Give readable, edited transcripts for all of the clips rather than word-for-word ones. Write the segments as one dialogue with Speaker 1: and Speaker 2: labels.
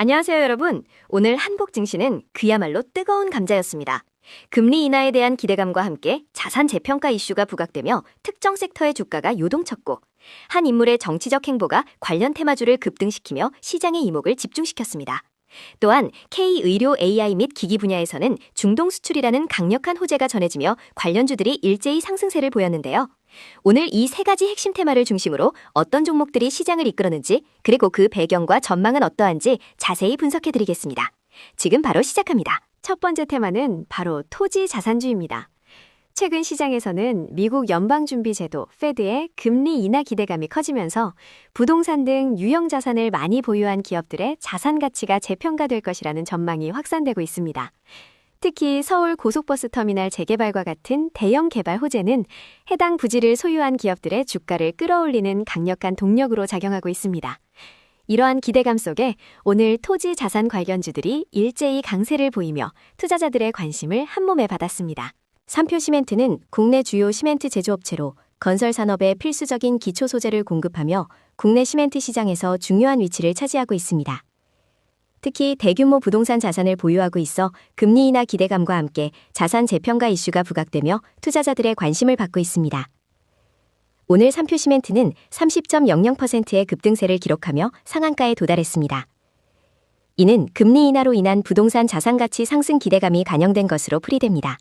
Speaker 1: 안녕하세요, 여러분. 오늘 한국 증시는 그야말로 뜨거운 감자였습니다. 금리 인하에 대한 기대감과 함께 자산 재평가 이슈가 부각되며 특정 섹터의 주가가 요동쳤고 한 인물의 정치적 행보가 관련 테마주를 급등시키며 시장의 이목을 집중시켰습니다. 또한 K의료 AI 및 기기 분야에서는 중동 수출이라는 강력한 호재가 전해지며 관련주들이 일제히 상승세를 보였는데요. 오늘 이 세 가지 핵심 테마를 중심으로 어떤 종목들이 시장을 이끌었는지 그리고 그 배경과 전망은 어떠한지 자세히 분석해드리겠습니다. 지금 바로 시작합니다. 첫 번째 테마는 바로 토지 자산주입니다. 최근 시장에서는 미국 연방준비제도 페드의 금리 인하 기대감이 커지면서 부동산 등 유형 자산을 많이 보유한 기업들의 자산 가치가 재평가될 것이라는 전망이 확산되고 있습니다. 특히 서울 고속버스 터미널 재개발과 같은 대형 개발 호재는 해당 부지를 소유한 기업들의 주가를 끌어올리는 강력한 동력으로 작용하고 있습니다. 이러한 기대감 속에 오늘 토지 자산 관련주들이 일제히 강세를 보이며 투자자들의 관심을 한몸에 받았습니다. 삼표시멘트는 국내 주요 시멘트 제조업체로 건설 산업에 필수적인 기초 소재를 공급하며 국내 시멘트 시장에서 중요한 위치를 차지하고 있습니다. 특히 대규모 부동산 자산을 보유하고 있어 금리 인하 기대감과 함께 자산 재평가 이슈가 부각되며 투자자들의 관심을 받고 있습니다. 오늘 삼표시멘트는 30.00%의 급등세를 기록하며 상한가에 도달했습니다. 이는 금리 인하로 인한 부동산 자산 가치 상승 기대감이 반영된 것으로 풀이됩니다.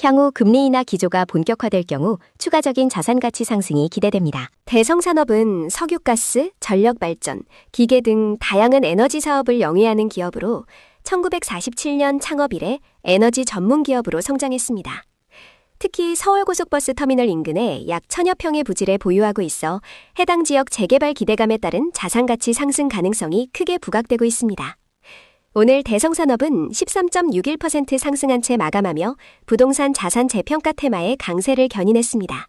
Speaker 1: 향후 금리 인하 기조가 본격화될 경우 추가적인 자산 가치 상승이 기대됩니다. 대성산업은 석유가스, 전력발전, 기계 등 다양한 에너지 사업을 영위하는 기업으로 1947년 창업 이래 에너지 전문 기업으로 성장했습니다. 특히 서울고속버스 터미널 인근에 약 1000여 평의 부지를 보유하고 있어 해당 지역 재개발 기대감에 따른 자산 가치 상승 가능성이 크게 부각되고 있습니다. 오늘 대성산업은 13.61% 상승한 채 마감하며 부동산 자산 재평가 테마의 강세를 견인했습니다.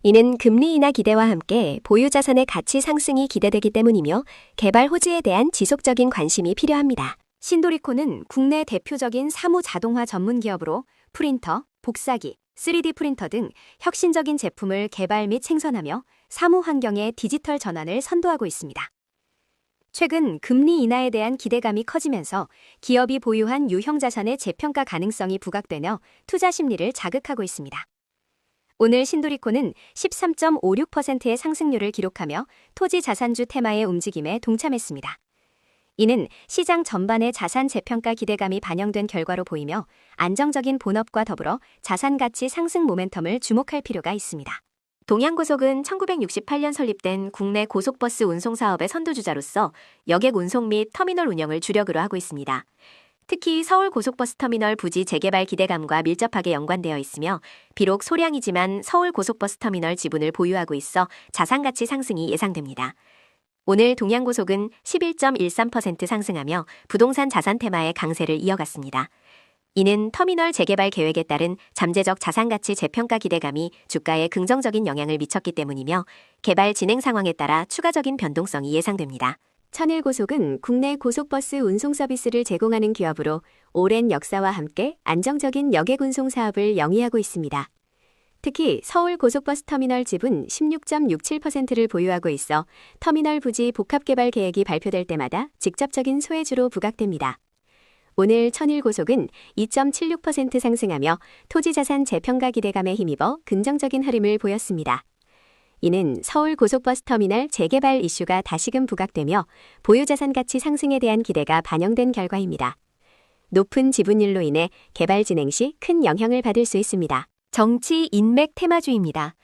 Speaker 1: 이는 금리 인하 기대와 함께 보유 자산의 가치 상승이 기대되기 때문이며 개발 호재에 대한 지속적인 관심이 필요합니다. 신도리코는 국내 대표적인 사무 자동화 전문 기업으로 프린터, 복사기, 3D 프린터 등 혁신적인 제품을 개발 및 생산하며 사무 환경의 디지털 전환을 선도하고 있습니다. 최근 금리 인하에 대한 기대감이 커지면서 기업이 보유한 유형 자산의 재평가 가능성이 부각되며 투자 심리를 자극하고 있습니다. 오늘 신도리코는 13.56%의 상승률을 기록하며 토지 자산주 테마의 움직임에 동참했습니다. 이는 시장 전반의 자산 재평가 기대감이 반영된 결과로 보이며 안정적인 본업과 더불어 자산 가치 상승 모멘텀을 주목할 필요가 있습니다. 동양고속은 1968년 설립된 국내 고속버스 운송 사업의 선두주자로서 여객 운송 및 터미널 운영을 주력으로 하고 있습니다. 특히 서울 고속버스 터미널 부지 재개발 기대감과 밀접하게 연관되어 있으며 비록 소량이지만 서울 고속버스 터미널 지분을 보유하고 있어 자산가치 상승이 예상됩니다. 오늘 동양고속은 11.13% 상승하며 부동산 자산 테마의 강세를 이어갔습니다. 이는 터미널 재개발 계획에 따른 잠재적 자산가치 재평가 기대감이 주가에 긍정적인 영향을 미쳤기 때문이며 개발 진행 상황에 따라 추가적인 변동성이 예상됩니다. 천일고속은 국내 고속버스 운송 서비스를 제공하는 기업으로 오랜 역사와 함께 안정적인 여객 운송 사업을 영위하고 있습니다. 특히 서울 고속버스 터미널 지분 16.67%를 보유하고 있어 터미널 부지 복합개발 계획이 발표될 때마다 직접적인 소외주로 부각됩니다. 오늘 천일고속은 2.76% 상승하며 토지자산 재평가 기대감에 힘입어 긍정적인 흐름을 보였습니다. 이는 서울 고속버스 터미널 재개발 이슈가 다시금 부각되며 보유자산 가치 상승에 대한 기대가 반영된 결과입니다. 높은 지분율로 인해 개발 진행 시 큰 영향을 받을 수 있습니다. 정치 인맥 테마주입니다.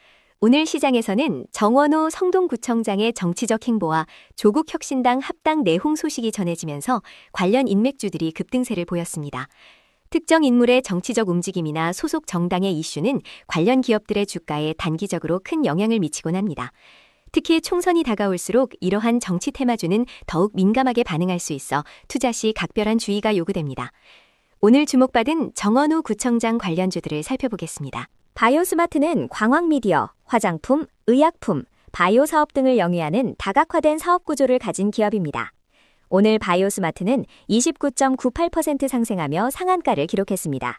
Speaker 1: 오늘 시장에서는 정원호 성동구청장의 정치적 행보와 조국혁신당 합당 내홍 소식이 전해지면서 관련 인맥주들이 급등세를 보였습니다. 특정 인물의 정치적 움직임이나 소속 정당의 이슈는 관련 기업들의 주가에 단기적으로 큰 영향을 미치곤 합니다. 특히 총선이 다가올수록 이러한 정치 테마주는 더욱 민감하게 반응할 수 있어 투자 시 각별한 주의가 요구됩니다. 오늘 주목받은 정원호 구청장 관련주들을 살펴보겠습니다. 바이오스마트는 광학미디어, 화장품, 의약품, 바이오 사업 등을 영위하는 다각화된 사업 구조를 가진 기업입니다. 오늘 바이오스마트는 29.98% 상승하며 상한가를 기록했습니다.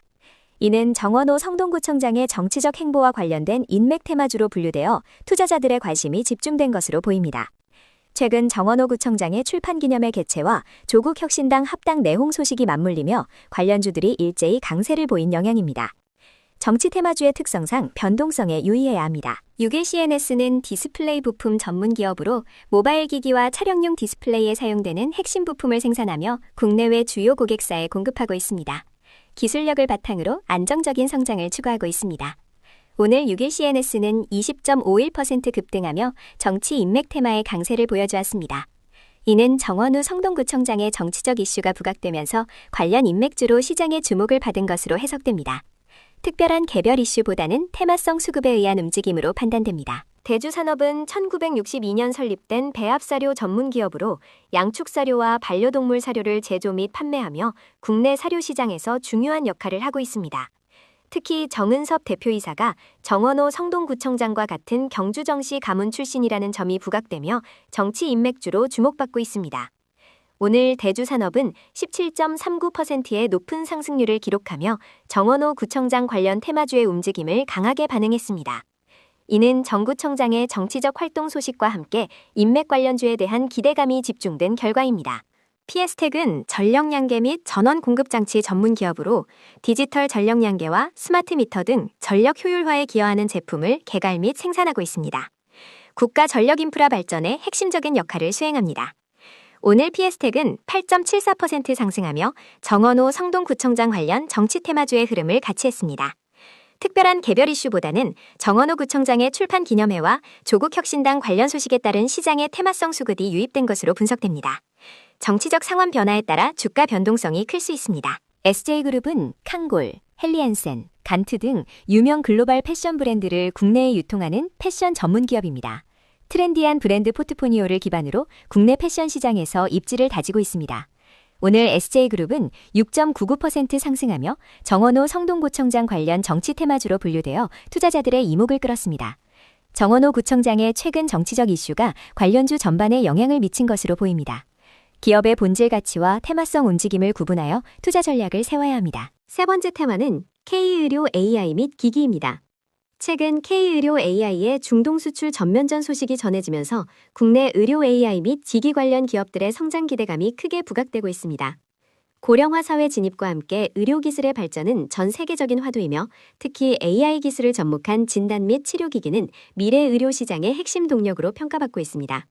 Speaker 1: 이는 정원호 성동구청장의 정치적 행보와 관련된 인맥 테마주로 분류되어 투자자들의 관심이 집중된 것으로 보입니다. 최근 정원호 구청장의 출판 기념회 개최와 조국 혁신당 합당 내홍 소식이 맞물리며 관련주들이 일제히 강세를 보인 영향입니다. 정치 테마주의 특성상 변동성에 유의해야 합니다. 6일 CNS는 디스플레이 부품 전문 기업으로 모바일 기기와 촬영용 디스플레이에 사용되는 핵심 부품을 생산하며 국내외 주요 고객사에 공급하고 있습니다. 기술력을 바탕으로 안정적인 성장을 추구하고 있습니다. 오늘 6일 CNS는 20.51% 급등하며 정치 인맥 테마의 강세를 보여주었습니다. 이는 정원우 성동구청장의 정치적 이슈가 부각되면서 관련 인맥주로 시장의 주목을 받은 것으로 해석됩니다. 특별한 개별 이슈보다는 테마성 수급에 의한 움직임으로 판단됩니다. 대주산업은 1962년 설립된 배합사료 전문 기업으로 양축사료와 반려동물 사료를 제조 및 판매하며 국내 사료 시장에서 중요한 역할을 하고 있습니다. 특히 정은섭 대표이사가 정원호 성동구청장과 같은 경주정시 가문 출신이라는 점이 부각되며 정치 인맥주로 주목받고 있습니다. 오늘 대주산업은 17.39%의 높은 상승률을 기록하며 정원호 구청장 관련 테마주의 움직임을 강하게 반응했습니다. 이는 정 구청장의 정치적 활동 소식과 함께 인맥 관련주에 대한 기대감이 집중된 결과입니다. PS텍은 전력양계 및 전원 공급장치 전문 기업으로 디지털 전력양계와 스마트 미터 등 전력 효율화에 기여하는 제품을 개발 및 생산하고 있습니다. 국가 전력 인프라 발전에 핵심적인 역할을 수행합니다. 오늘 PS텍은 8.74% 상승하며 정원호 성동구청장 관련 정치 테마주의 흐름을 같이했습니다. 특별한 개별 이슈보다는 정원호 구청장의 출판 기념회와 조국 혁신당 관련 소식에 따른 시장의 테마성 수급이 유입된 것으로 분석됩니다. 정치적 상황 변화에 따라 주가 변동성이 클 수 있습니다. SJ그룹은 칸골, 헨리앤센, 간트 등 유명 글로벌 패션 브랜드를 국내에 유통하는 패션 전문 기업입니다. 트렌디한 브랜드 포트포리오를 기반으로 국내 패션 시장에서 입지를 다지고 있습니다. 오늘 SJ그룹은 6.99% 상승하며 정원호 성동구청장 관련 정치 테마주로 분류되어 투자자들의 이목을 끌었습니다. 정원호 구청장의 최근 정치적 이슈가 관련주 전반에 영향을 미친 것으로 보입니다. 기업의 본질 가치와 테마성 움직임을 구분하여 투자 전략을 세워야 합니다. 세 번째 테마는 K의료 AI 및 기기입니다. 최근 K의료 AI의 중동 수출 전면전 소식이 전해지면서 국내 의료 AI 및 기기 관련 기업들의 성장 기대감이 크게 부각되고 있습니다. 고령화 사회 진입과 함께 의료기술의 발전은 전 세계적인 화두이며 특히 AI 기술을 접목한 진단 및 치료기기는 미래 의료 시장의 핵심 동력으로 평가받고 있습니다.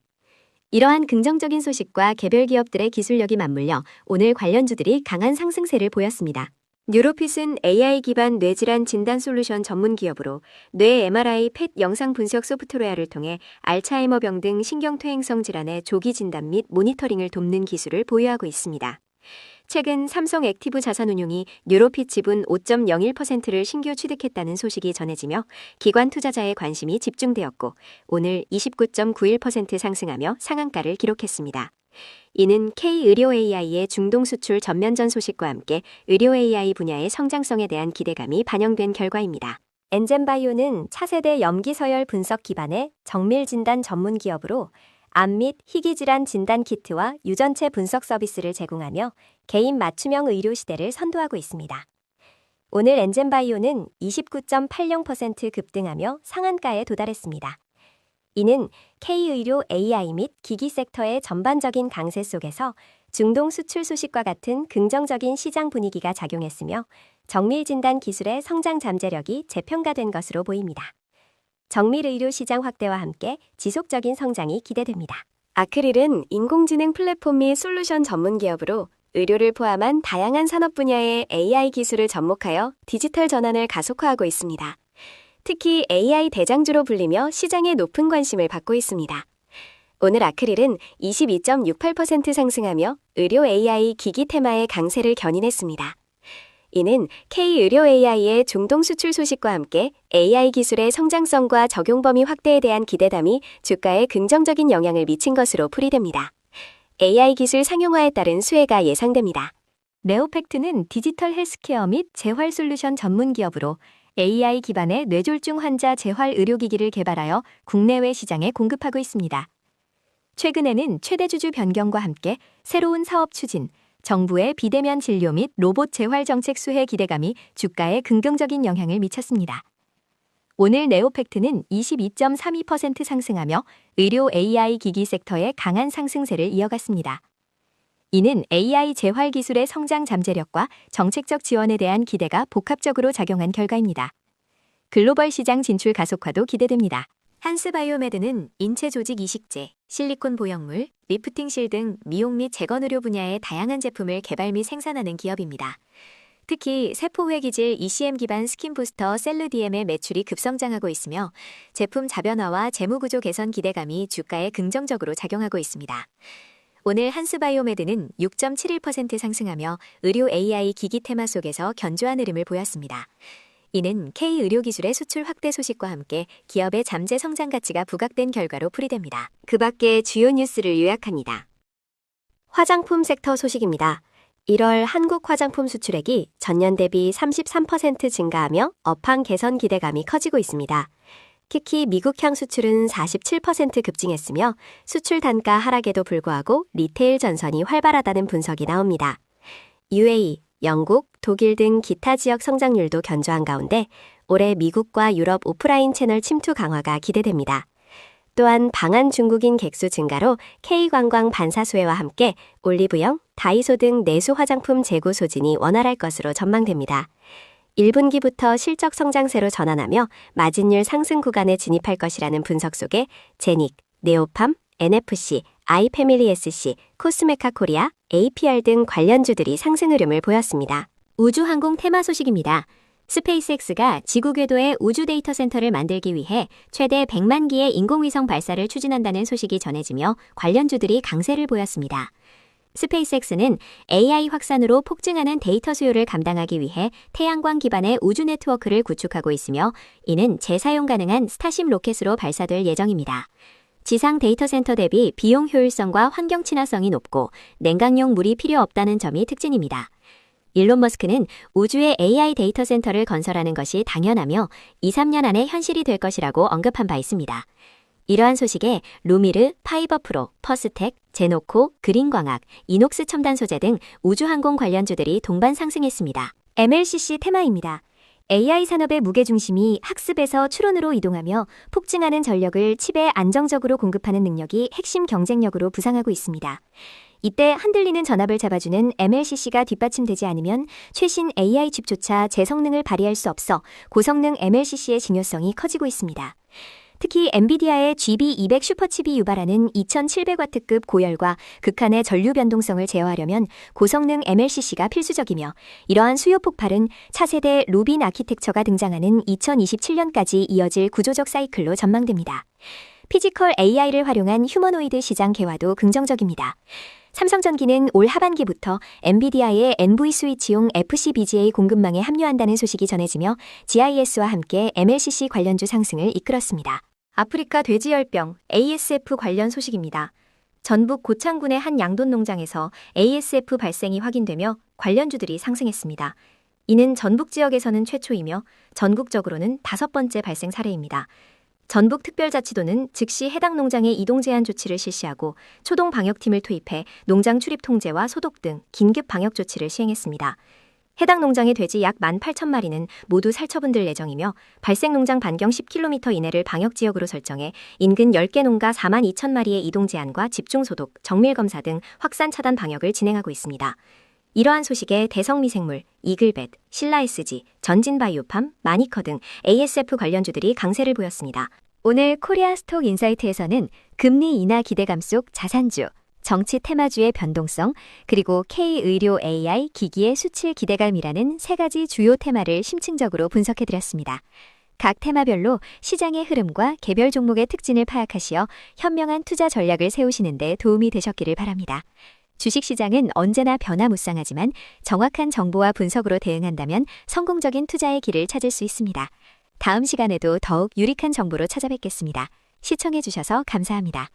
Speaker 1: 이러한 긍정적인 소식과 개별 기업들의 기술력이 맞물려 오늘 관련주들이 강한 상승세를 보였습니다. 뉴로핏은 AI 기반 뇌질환 진단 솔루션 전문 기업으로 뇌 MRI, 펫 영상 분석 소프트웨어를 통해 알츠하이머병 등 신경퇴행성 질환의 조기 진단 및 모니터링을 돕는 기술을 보유하고 있습니다. 최근 삼성 액티브 자산운용이 뉴로핏 지분 5.01%를 신규 취득했다는 소식이 전해지며 기관 투자자의 관심이 집중되었고 오늘 29.91% 상승하며 상한가를 기록했습니다. 이는 K의료 AI의 중동 수출 전면전 소식과 함께 의료 AI 분야의 성장성에 대한 기대감이 반영된 결과입니다. 엔젠바이오는 차세대 염기서열 분석 기반의 정밀 진단 전문 기업으로 암 및 희귀질환 진단 키트와 유전체 분석 서비스를 제공하며 개인 맞춤형 의료 시대를 선도하고 있습니다. 오늘 엔젠바이오는 29.80% 급등하며 상한가에 도달했습니다. 이는 K의료 AI 및 기기 섹터의 전반적인 강세 속에서 중동 수출 소식과 같은 긍정적인 시장 분위기가 작용했으며 정밀 진단 기술의 성장 잠재력이 재평가된 것으로 보입니다. 정밀 의료 시장 확대와 함께 지속적인 성장이 기대됩니다. 아크릴은 인공지능 플랫폼 및 솔루션 전문 기업으로 의료를 포함한 다양한 산업 분야의 AI 기술을 접목하여 디지털 전환을 가속화하고 있습니다. 특히 AI 대장주로 불리며 시장에 높은 관심을 받고 있습니다. 오늘 아크릴은 22.68% 상승하며 의료 AI 기기 테마의 강세를 견인했습니다. 이는 K의료 AI의 중동 수출 소식과 함께 AI 기술의 성장성과 적용 범위 확대에 대한 기대감이 주가에 긍정적인 영향을 미친 것으로 풀이됩니다. AI 기술 상용화에 따른 수혜가 예상됩니다. 네오팩트는 디지털 헬스케어 및 재활 솔루션 전문 기업으로 AI 기반의 뇌졸중 환자 재활 의료기기를 개발하여 국내외 시장에 공급하고 있습니다. 최근에는 최대 주주 변경과 함께 새로운 사업 추진, 정부의 비대면 진료 및 로봇 재활 정책 수혜 기대감이 주가에 긍정적인 영향을 미쳤습니다. 오늘 네오팩트는 22.32% 상승하며 의료 AI 기기 섹터의 강한 상승세를 이어갔습니다. 이는 AI 재활 기술의 성장 잠재력과 정책적 지원에 대한 기대가 복합적으로 작용한 결과입니다. 글로벌 시장 진출 가속화도 기대됩니다. 한스바이오메드는 인체 조직 이식제, 실리콘 보형물, 리프팅 실 등 미용 및 재건 의료 분야의 다양한 제품을 개발 및 생산하는 기업입니다. 특히 세포회 기질 ECM 기반 스킨 부스터 셀르디엠의 매출이 급성장하고 있으며 제품 자변화와 재무구조 개선 기대감이 주가에 긍정적으로 작용하고 있습니다. 오늘 한스바이오메드는 6.71% 상승하며 의료 AI 기기 테마 속에서 견조한 흐름을 보였습니다. 이는 K의료기술의 수출 확대 소식과 함께 기업의 잠재 성장 가치가 부각된 결과로 풀이됩니다. 그 밖의 주요 뉴스를 요약합니다. 화장품 섹터 소식입니다. 1월 한국 화장품 수출액이 전년 대비 33% 증가하며 업황 개선 기대감이 커지고 있습니다. 특히 미국향 수출은 47% 급증했으며 수출 단가 하락에도 불구하고 리테일 전선이 활발하다는 분석이 나옵니다. UAE, 영국, 독일 등 기타 지역 성장률도 견조한 가운데 올해 미국과 유럽 오프라인 채널 침투 강화가 기대됩니다. 또한 방한 중국인 객수 증가로 K관광 반사수혜와 함께 올리브영, 다이소 등 내수 화장품 재고 소진이 원활할 것으로 전망됩니다. 1분기부터 실적 성장세로 전환하며 마진율 상승 구간에 진입할 것이라는 분석 속에 제닉, 네오팜, NFC, 아이패밀리SC, 코스메카 코리아, APR 등 관련주들이 상승 흐름을 보였습니다. 우주항공 테마 소식입니다. 스페이스X가 지구 궤도에 우주 데이터 센터를 만들기 위해 최대 100만 기의 인공위성 발사를 추진한다는 소식이 전해지며 관련주들이 강세를 보였습니다. 스페이스X는 AI 확산으로 폭증하는 데이터 수요를 감당하기 위해 태양광 기반의 우주 네트워크를 구축하고 있으며 이는 재사용 가능한 스타쉽 로켓으로 발사될 예정입니다. 지상 데이터 센터 대비 비용 효율성과 환경 친화성이 높고 냉각용 물이 필요 없다는 점이 특징입니다. 일론 머스크는 우주에 AI 데이터 센터를 건설하는 것이 당연하며 2-3년 안에 현실이 될 것이라고 언급한 바 있습니다. 이러한 소식에 루미르, 파이버프로, 퍼스텍, 제노코, 그린광학, 이녹스 첨단 소재 등 우주항공 관련주들이 동반 상승했습니다. MLCC 테마입니다. AI 산업의 무게중심이 학습에서 추론으로 이동하며 폭증하는 전력을 칩에 안정적으로 공급하는 능력이 핵심 경쟁력으로 부상하고 있습니다. 이때 흔들리는 전압을 잡아주는 MLCC가 뒷받침되지 않으면 최신 AI 칩조차 제 성능을 발휘할 수 없어 고성능 MLCC의 중요성이 커지고 있습니다. 특히 엔비디아의 GB200 슈퍼칩이 유발하는 2700W급 고열과 극한의 전류 변동성을 제어하려면 고성능 MLCC가 필수적이며 이러한 수요 폭발은 차세대 루빈 아키텍처가 등장하는 2027년까지 이어질 구조적 사이클로 전망됩니다. 피지컬 AI를 활용한 휴머노이드 시장 개화도 긍정적입니다. 삼성전기는 올 하반기부터 엔비디아의 NV 스위치용 FCBGA 공급망에 합류한다는 소식이 전해지며 GIS와 함께 MLCC 관련주 상승을 이끌었습니다. 아프리카 돼지열병 ASF 관련 소식입니다. 전북 고창군의 한 양돈 농장에서 ASF 발생이 확인되며 관련주들이 상승했습니다. 이는 전북 지역에서는 최초이며 전국적으로는 5번째 발생 사례입니다. 전북특별자치도는 즉시 해당 농장에 이동 제한 조치를 실시하고 초동 방역팀을 투입해 농장 출입 통제와 소독 등 긴급 방역 조치를 시행했습니다. 해당 농장의 돼지 약 18,000마리는 모두 살처분될 예정이며 발생 농장 반경 10km 이내를 방역지역으로 설정해 인근 10개 농가 42,000마리의 이동 제한과 집중소독, 정밀검사 등 확산 차단 방역을 진행하고 있습니다. 이러한 소식에 대성미생물, 이글벳, 신라SG, 전진바이오팜, 마니커 등 ASF 관련주들이 강세를 보였습니다. 오늘 코리아 스톡 인사이트에서는 금리 인하 기대감 속 자산주, 정치 테마주의 변동성, 그리고 K의료 AI 기기의 수출 기대감이라는 3가지 주요 테마를 심층적으로 분석해드렸습니다. 각 테마별로 시장의 흐름과 개별 종목의 특징을 파악하시어 현명한 투자 전략을 세우시는 데 도움이 되셨기를 바랍니다. 주식시장은 언제나 변화무쌍하지만 정확한 정보와 분석으로 대응한다면 성공적인 투자의 길을 찾을 수 있습니다. 다음 시간에도 더욱 유익한 정보로 찾아뵙겠습니다. 시청해주셔서 감사합니다.